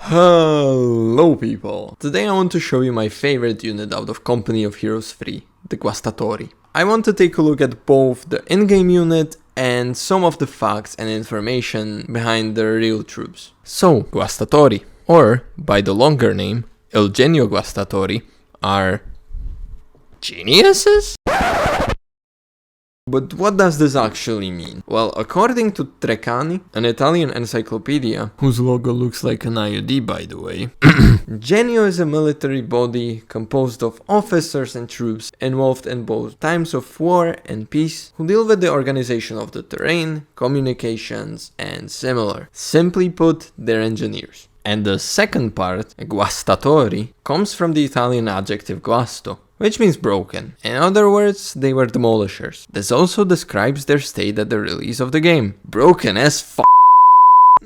Hello people! Today I want to show you my favorite unit out of Company of Heroes 3, the Guastatori. I want to take a look at both the in-game unit and some of the facts and information behind the real troops. So, Guastatori, or by the longer name, Il Genio Guastatori, are geniuses? But what does this actually mean? Well, according to Treccani, an Italian encyclopedia, whose logo looks like an IUD by the way, Genio is a military body composed of officers and troops involved in both times of war and peace, who deal with the organization of the terrain, communications, and similar. Simply put, they're engineers. And the second part, Guastatori, comes from the Italian adjective guasto, which means broken. In other words, they were demolishers. This also describes their state at the release of the game. Broken as f***.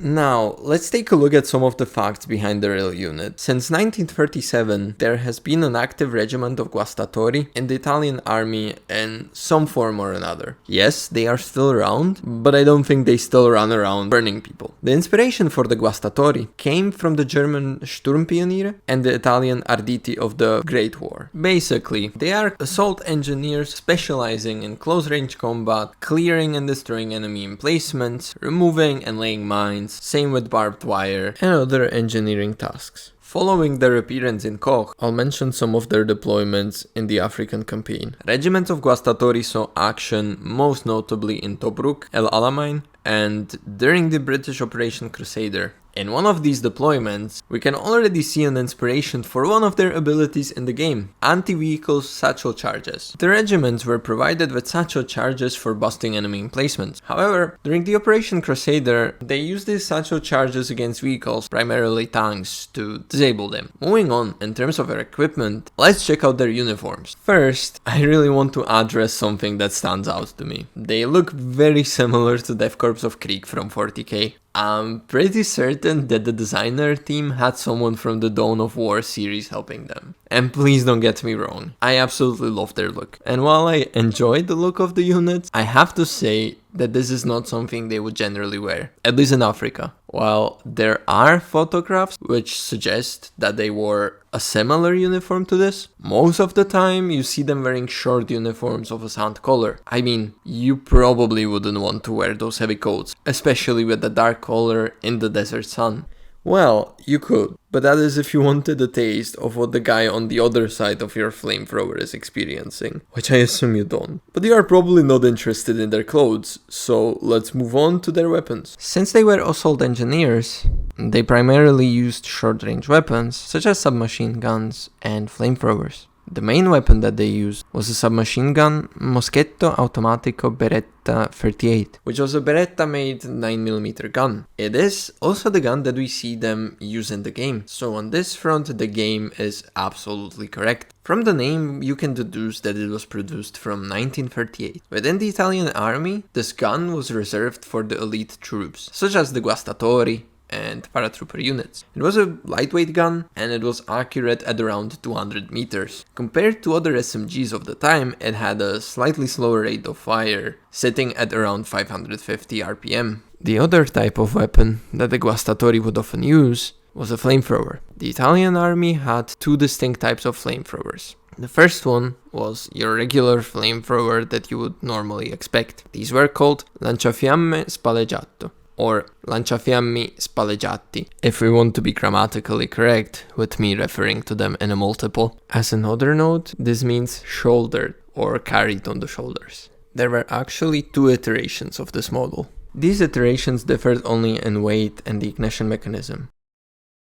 Now, let's take a look at some of the facts behind the real unit. Since 1937, there has been an active regiment of Guastatori in the Italian army in some form or another. Yes, they are still around, but I don't think they still run around burning people. The inspiration for the Guastatori came from the German Sturmpioniere and the Italian Arditi of the Great War. Basically, they are assault engineers specializing in close-range combat, clearing and destroying enemy emplacements, removing and laying mines, same with barbed wire and other engineering tasks. Following their appearance in CoH's, I'll mention some of their deployments in the African campaign. Regiments of Guastatori saw action most notably in Tobruk, El Alamein, and during the British Operation Crusader. In one of these deployments, we can already see an inspiration for one of their abilities in the game, anti-vehicle satchel charges. The regiments were provided with satchel charges for busting enemy emplacements. However, during the Operation Crusader, they used these satchel charges against vehicles, primarily tanks, to disable them. Moving on, in terms of their equipment, let's check out their uniforms. First, I really want to address something that stands out to me. They look very similar to Death Corps of Krieg from 40k. I'm pretty certain that the designer team had someone from the Dawn of War series helping them. And please don't get me wrong, I absolutely love their look. And while I enjoy the look of the units, I have to say that this is not something they would generally wear, at least in Africa. While there are photographs which suggest that they wore a similar uniform to this, most of the time you see them wearing short uniforms of a sand color. I mean, you probably wouldn't want to wear those heavy coats, especially with the dark color in the desert sun. Well, you could, but that is if you wanted a taste of what the guy on the other side of your flamethrower is experiencing, which I assume you don't. But you are probably not interested in their clothes, so let's move on to their weapons. Since they were assault engineers, they primarily used short-range weapons, such as submachine guns and flamethrowers. The main weapon that they used was a submachine gun Moschetto Automatico Beretta 38, which was a Beretta-made 9mm gun. It is also the gun that we see them use in the game, so on this front the game is absolutely correct. From the name you can deduce that it was produced from 1938. Within the Italian army, this gun was reserved for the elite troops, such as the Guastatori and paratrooper units. It was a lightweight gun and it was accurate at around 200 meters. Compared to other SMGs of the time, it had a slightly slower rate of fire, sitting at around 550 RPM. The other type of weapon that the Guastatori would often use was a flamethrower. The Italian army had two distinct types of flamethrowers. The first one was your regular flamethrower that you would normally expect. These were called lanciafiamme spalleggiato, or lanciafiammi spalleggiati, if we want to be grammatically correct, with me referring to them in a multiple. As another note, this means shouldered or carried on the shoulders. There were actually two iterations of this model. These iterations differed only in weight and the ignition mechanism.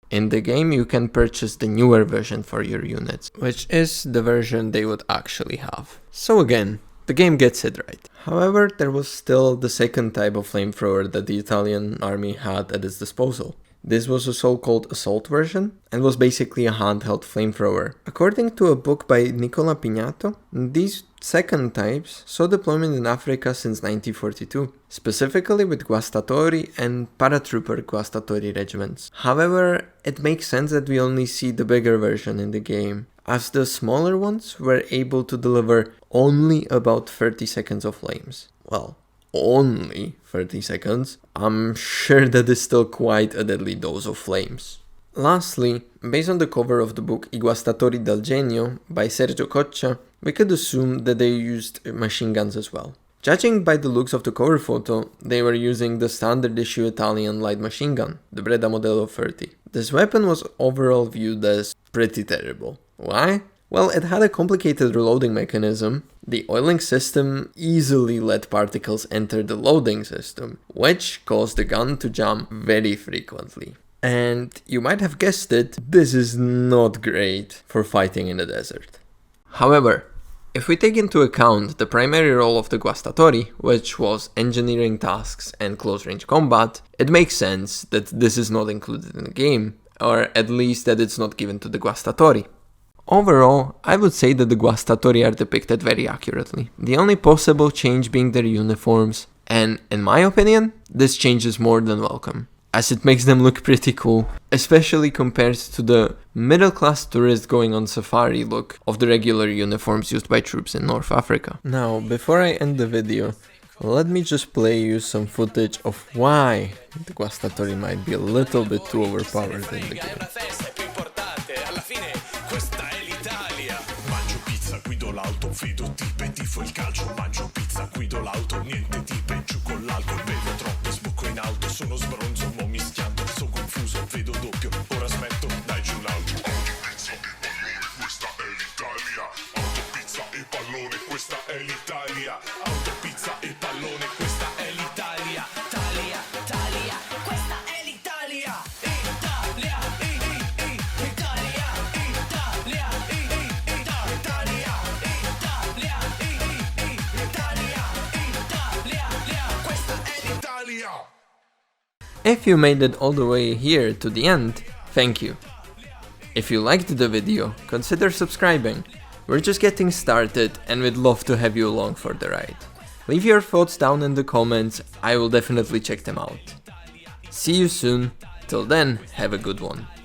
In the game you can purchase the newer version for your units, which is the version they would actually have. So again, the game gets it right. However, there was still the second type of flamethrower that the Italian army had at its disposal. This was a so-called assault version and was basically a handheld flamethrower. According to a book by Nicola Pignato, these second types saw deployment in Africa since 1942, specifically with Guastatori and paratrooper Guastatori regiments. However, it makes sense that we only see the bigger version in the game, as the smaller ones were able to deliver only about 30 seconds of flames. Well, only 30 seconds. I'm sure that is still quite a deadly dose of flames. Lastly, based on the cover of the book I Guastatori del Genio by Sergio Coccia, we could assume that they used machine guns as well. Judging by the looks of the cover photo, they were using the standard issue Italian light machine gun, the Bertra Modello 30. This weapon was overall viewed as pretty terrible. Why? Well, it had a complicated reloading mechanism. The oiling system easily let particles enter the loading system, which caused the gun to jam very frequently. And you might have guessed it, this is not great for fighting in the desert. However, if we take into account the primary role of the Guastatori, which was engineering tasks and close-range combat, it makes sense that this is not included in the game, or at least that it's not given to the Guastatori. Overall, I would say that the Guastatori are depicted very accurately, the only possible change being their uniforms, and in my opinion, this change is more than welcome, as it makes them look pretty cool, especially compared to the middle-class tourist going on safari look of the regular uniforms used by troops in North Africa. Now, before I end the video, let me just play you some footage of why the Guastatori might be a little bit too overpowered in the game. Questa è l'Italia. Mangio pizza, guido l'auto, vedo tipe, tifo il calcio. Mangio pizza, guido l'auto, niente tipe, giù con l'alcol, bevo troppo, sbocco in auto. Sono sbronzo, mo mi schianto, sono confuso, vedo doppio. Ora smetto, dai giù l'auto. Autopizza e pallone, questa è l'Italia. Autopizza e pallone, questa è l'Italia. Italia, Italia, questa è l'Italia. Italia, Italia, Italia, Italia, questa è l'Italia. If you made it all the way here to the end, thank you. If you liked the video, consider subscribing. We're just getting started and we'd love to have you along for the ride. Leave your thoughts down in the comments, I will definitely check them out. See you soon, till then, have a good one.